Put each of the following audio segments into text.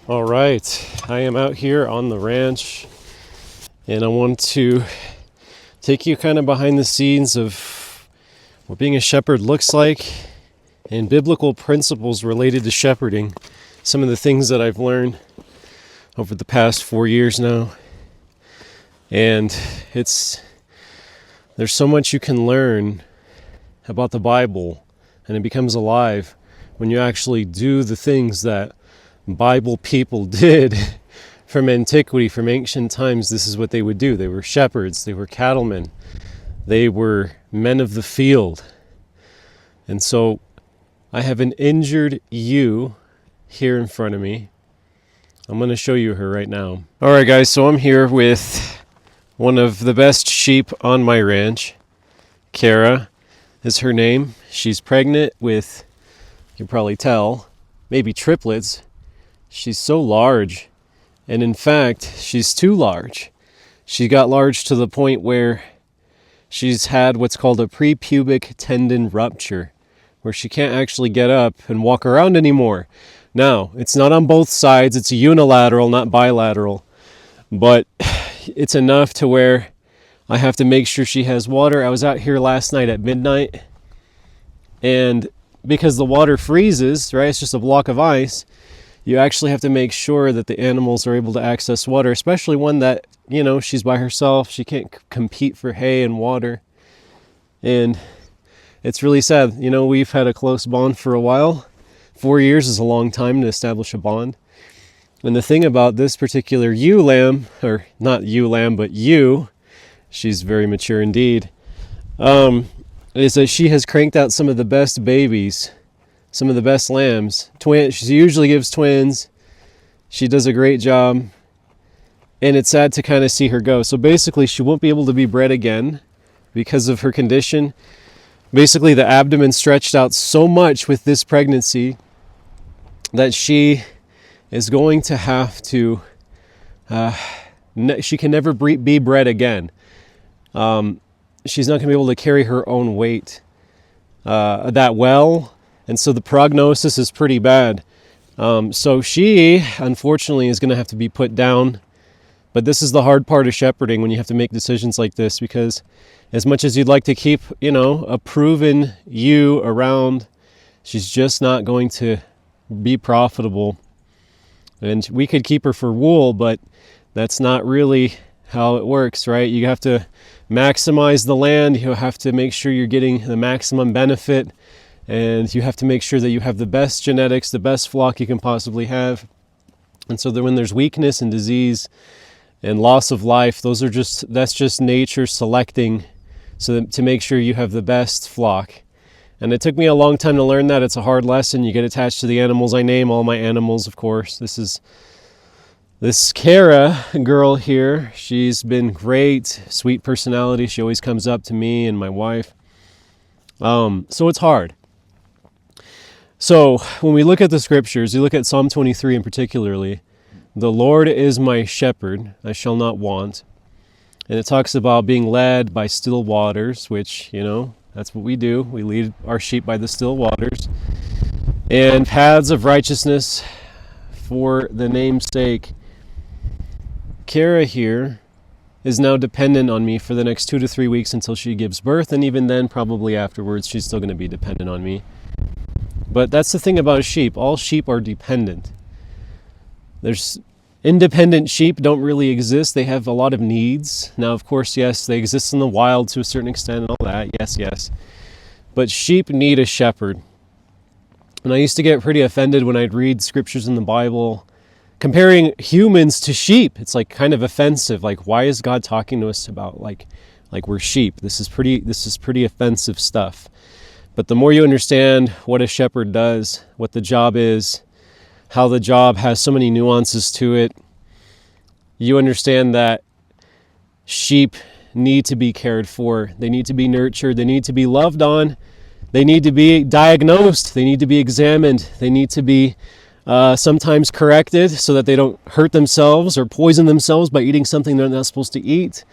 All right, I am out here on the ranch, and I want to take you kind of behind the scenes of what being a shepherd looks like and biblical principles related to shepherding. Some of the things that I've learned over the past 4 years now. And there's so much you can learn about the Bible, and it becomes alive when you actually do the things that Bible people did from antiquity, from ancient times. This is what they would do. They were shepherds, they were cattlemen, they were men of the field. And so I have an injured ewe here in front of me. I'm going to show you her right now. All right, guys, so I'm here with one of the best sheep on my ranch. Kara is her name. She's pregnant with, you can probably tell, maybe triplets. She's so large, and in fact, she's too large. She got large to the point where she's had what's called a prepubic tendon rupture, where she can't actually get up and walk around anymore. Now, it's not on both sides, it's unilateral, not bilateral, but it's enough to where I have to make sure she has water. I was out here last night at midnight, and because the water freezes, right, it's just a block of ice, you actually have to make sure that the animals are able to access water, especially one that, she's by herself. She can't compete for hay and water. And it's really sad. We've had a close bond for a while. 4 years is a long time to establish a bond. And the thing about this particular ewe lamb, or not ewe lamb, but ewe, she's very mature indeed, is that she has cranked out some of the best babies, some of the best lambs. She usually gives twins. She does a great job. And it's sad to kind of see her go. So basically, she won't be able to be bred again because of her condition. Basically, the abdomen stretched out so much with this pregnancy that she is going to have to, she can never be bred again. She's not going to be able to carry her own weight that well. And so the prognosis is pretty bad. So she, unfortunately, is going to have to be put down. But this is the hard part of shepherding when you have to make decisions like this, because as much as you'd like to keep, a proven ewe around, she's just not going to be profitable. And we could keep her for wool, but that's not really how it works, right? You have to maximize the land. You have to make sure you're getting the maximum benefit. And you have to make sure that you have the best genetics, the best flock you can possibly have. And so that when there's weakness and disease and loss of life, that's just nature selecting to make sure you have the best flock. And it took me a long time to learn that. It's a hard lesson. You get attached to the animals. I name all my animals, of course. This Kara girl here, she's been great, sweet personality. She always comes up to me and my wife. So it's hard. So when we look at the scriptures, you look at Psalm 23 in particularly, the Lord is my shepherd, I shall not want. And it talks about being led by still waters, which, that's what we do. We lead our sheep by the still waters. And paths of righteousness for the name's sake. Kara here is now dependent on me for the next 2 to 3 weeks until she gives birth. And even then, probably afterwards, she's still going to be dependent on me. But that's the thing about sheep. All sheep are dependent. There's independent sheep don't really exist. They have a lot of needs. Now, of course, yes, they exist in the wild to a certain extent and all that. Yes. But sheep need a shepherd. And I used to get pretty offended when I'd read scriptures in the Bible comparing humans to sheep. It's like kind of offensive. Like, why is God talking to us about like we're sheep? This is pretty offensive stuff. But the more you understand what a shepherd does, what the job is, how the job has so many nuances to it, you understand that sheep need to be cared for. They need to be nurtured. They need to be loved on. They need to be diagnosed. They need to be examined. They need to be sometimes corrected so that they don't hurt themselves or poison themselves by eating something they're not supposed to eat.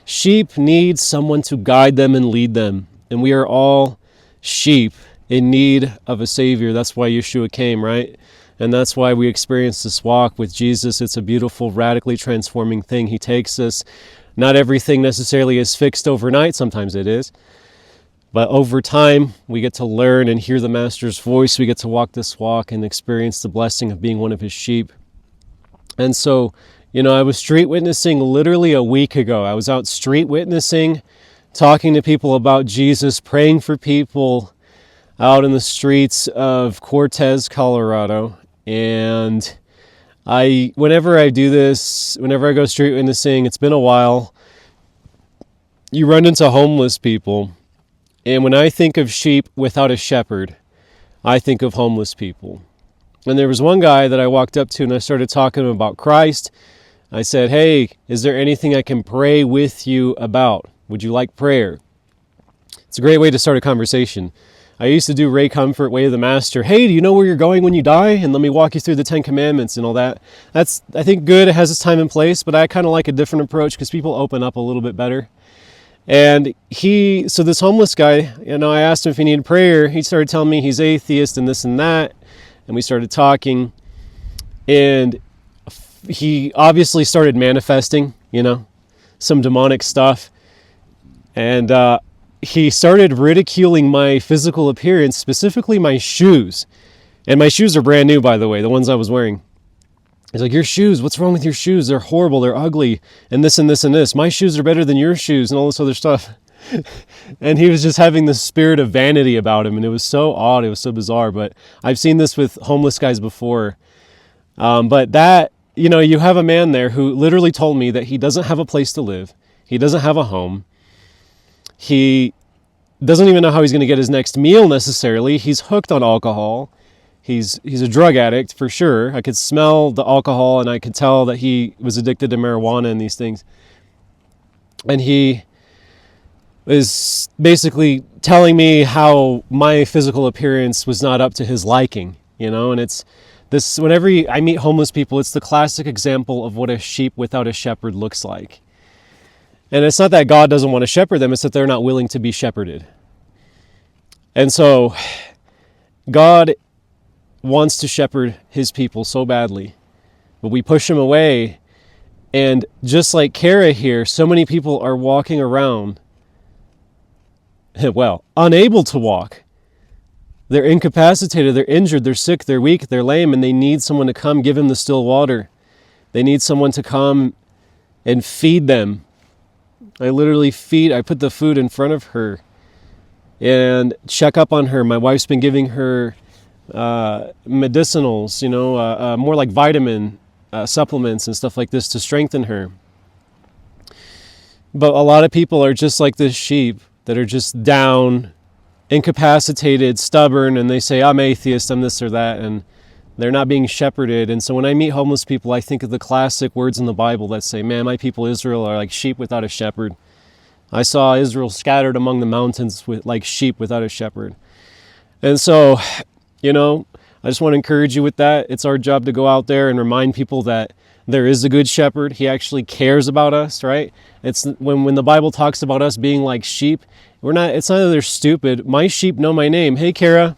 Sheep need someone to guide them and lead them. And we are all sheep in need of a Savior. That's why Yeshua came, right? And that's why we experience this walk with Jesus. It's a beautiful, radically transforming thing. He takes us. Not everything necessarily is fixed overnight. Sometimes it is. But over time, we get to learn and hear the Master's voice. We get to walk this walk and experience the blessing of being one of his sheep. And so, I was street witnessing literally a week ago. I was out street witnessing, talking to people about Jesus, praying for people out in the streets of Cortez, Colorado. And whenever I do this, whenever I go street witnessing, it's been a while, you run into homeless people. And when I think of sheep without a shepherd, I think of homeless people. And there was one guy that I walked up to and I started talking to him about Christ. I said, hey, is there anything I can pray with you about? Would you like prayer? It's a great way to start a conversation. I used to do Ray Comfort, Way of the Master. Hey, do you know where you're going when you die? And let me walk you through the 10 Commandments and all that. That's, I think, good. It has its time and place, but I kind of like a different approach because people open up a little bit better. And so this homeless guy, I asked him if he needed prayer. He started telling me he's atheist and this and that. And we started talking. And he obviously started manifesting, some demonic stuff. And he started ridiculing my physical appearance, specifically my shoes. And my shoes are brand new, by the way, the ones I was wearing. He's like, your shoes, what's wrong with your shoes? They're horrible, they're ugly, and this and this and this. My shoes are better than your shoes and all this other stuff. And he was just having this spirit of vanity about him, and it was so odd, it was so bizarre. But I've seen this with homeless guys before. But that, you have a man there who literally told me that he doesn't have a place to live. He doesn't have a home. He doesn't even know how he's going to get his next meal necessarily. He's hooked on alcohol. He's a drug addict for sure. I could smell the alcohol and I could tell that he was addicted to marijuana and these things. And he was basically telling me how my physical appearance was not up to his liking, and it's this, whenever I meet homeless people, it's the classic example of what a sheep without a shepherd looks like. And it's not that God doesn't want to shepherd them, it's that they're not willing to be shepherded. And so God wants to shepherd his people so badly, but we push him away. And just like Kara here, so many people are walking around, unable to walk. They're incapacitated, they're injured, they're sick, they're weak, they're lame, and they need someone to come give them the still water. They need someone to come and feed them. I put the food in front of her and check up on her. My wife's been giving her medicinals, more like vitamin supplements and stuff like this to strengthen her. But a lot of people are just like this sheep that are just down, incapacitated, stubborn, and they say, I'm atheist, I'm this or that, and they're not being shepherded. And so when I meet homeless people, I think of the classic words in the Bible that say, man, my people Israel are like sheep without a shepherd. I saw Israel scattered among the mountains like sheep without a shepherd. And so, I just want to encourage you with that. It's our job to go out there and remind people that there is a good shepherd. He actually cares about us, right? It's when the Bible talks about us being like sheep, it's not that they're stupid. My sheep know my name. Hey, Kara,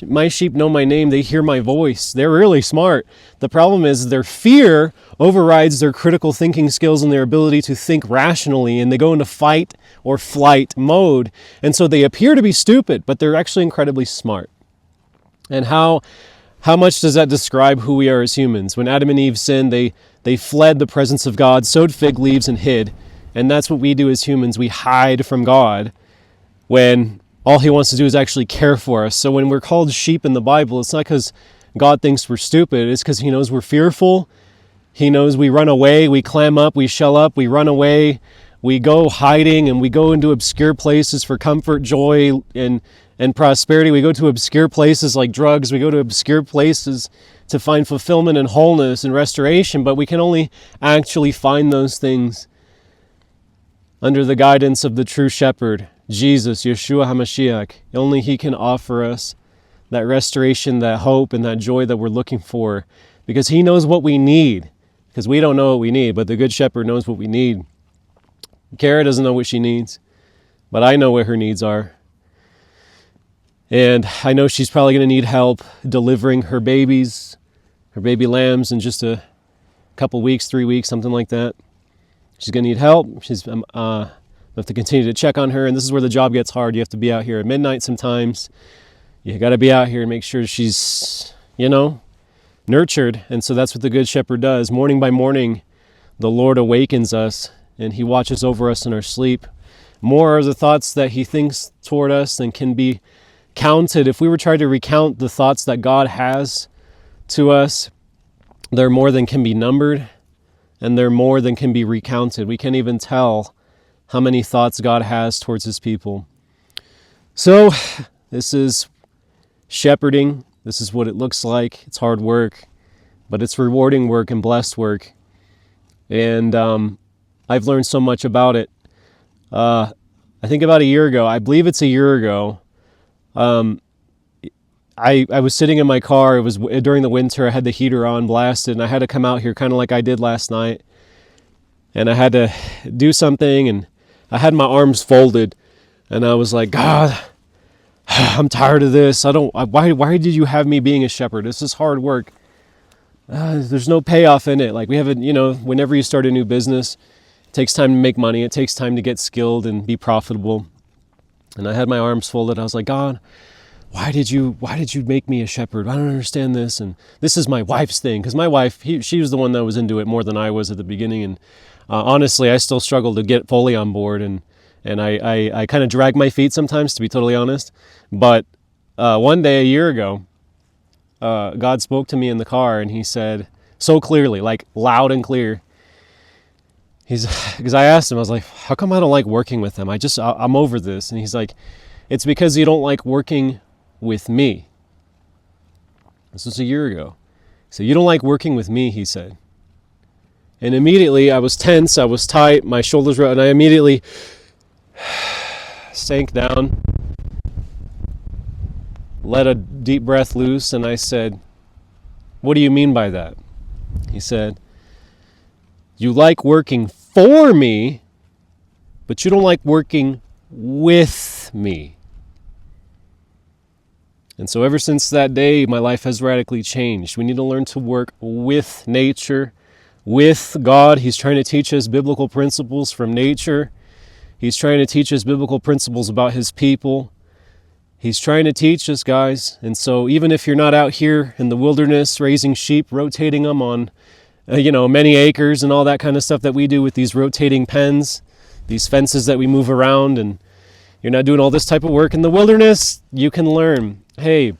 my sheep know my name. They hear my voice. They're really smart. The problem is their fear overrides their critical thinking skills and their ability to think rationally, and they go into fight or flight mode. And so they appear to be stupid, but they're actually incredibly smart. And how much does that describe who we are as humans? When Adam and Eve sinned, they fled the presence of God, sewed fig leaves, and hid. And that's what we do as humans. We hide from God when all he wants to do is actually care for us. So when we're called sheep in the Bible, it's not because God thinks we're stupid. It's because he knows we're fearful. He knows we run away, we clam up, we shell up, we run away, we go hiding, and we go into obscure places for comfort, joy, and prosperity. We go to obscure places like drugs. We go to obscure places to find fulfillment and wholeness and restoration, but we can only actually find those things under the guidance of the true shepherd, Jesus, Yeshua HaMashiach. Only he can offer us that restoration, that hope, and that joy that we're looking for, because he knows what we need, because we don't know what we need, but the good shepherd knows what we need. Kara doesn't know what she needs, but I know what her needs are. And I know she's probably going to need help delivering her baby lambs in just a couple weeks, 3 weeks, something like that. She's going to need help. I have to continue to check on her. And this is where the job gets hard. You have to be out here at midnight sometimes. You got to be out here and make sure she's, nurtured. And so that's what the Good Shepherd does. Morning by morning, the Lord awakens us and he watches over us in our sleep. More are the thoughts that he thinks toward us than can be counted. If we were trying to recount the thoughts that God has to us, they're more than can be numbered, and they're more than can be recounted. We can't even tell how many thoughts God has towards his people. So this is shepherding. This is what it looks like. It's hard work, but it's rewarding work and blessed work. And I've learned so much about it. I think about a year ago, I believe it's a year ago, I was sitting in my car. It was during the winter. I had the heater on, blasted, and I had to come out here kind of like I did last night. And I had to do something, and I had my arms folded, and I was like, God, I'm tired of this. Why did you have me being a shepherd? This is hard work. There's no payoff in it. Like we haven't, whenever you start a new business, it takes time to make money. It takes time to get skilled and be profitable. And I had my arms folded. I was like, God, why did you make me a shepherd? I don't understand this. And this is my wife's thing. Because my wife, she was the one that was into it more than I was at the beginning. And honestly, I still struggle to get fully on board. And I kind of drag my feet sometimes, to be totally honest. But one day, a year ago, God spoke to me in the car. And he said, so clearly, like loud and clear. Because I asked him, I was like, how come I don't like working with them? I'm over this. And he's like, it's because you don't like working with me. This was a year ago. So you don't like working with me, he said. And immediately I was tense, I was tight, my shoulders were, and I immediately sank down, let a deep breath loose, and I said, what do you mean by that? He said, you like working for me, but you don't like working with me. And so ever since that day, my life has radically changed. We need to learn to work with nature, with God. He's trying to teach us biblical principles from nature. He's trying to teach us biblical principles about his people. He's trying to teach us, guys. And so even if you're not out here in the wilderness raising sheep, rotating them on, many acres and all that kind of stuff that we do with these rotating pens, these fences that we move around, and you're not doing all this type of work in the wilderness, you can learn, hey,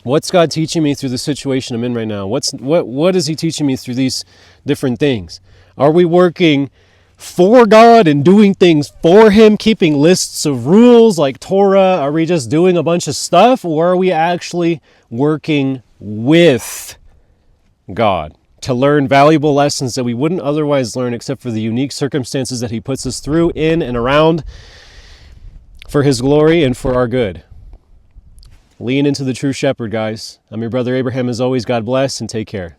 what's God teaching me through the situation I'm in right now? What is he teaching me through these different things? Are we working for God and doing things for him, keeping lists of rules like Torah? Are we just doing a bunch of stuff, or are we actually working with God to learn valuable lessons that we wouldn't otherwise learn except for the unique circumstances that he puts us through, in and around, for his glory and for our good? Lean into the true shepherd, guys. I'm your brother Abraham. As always, God bless and take care.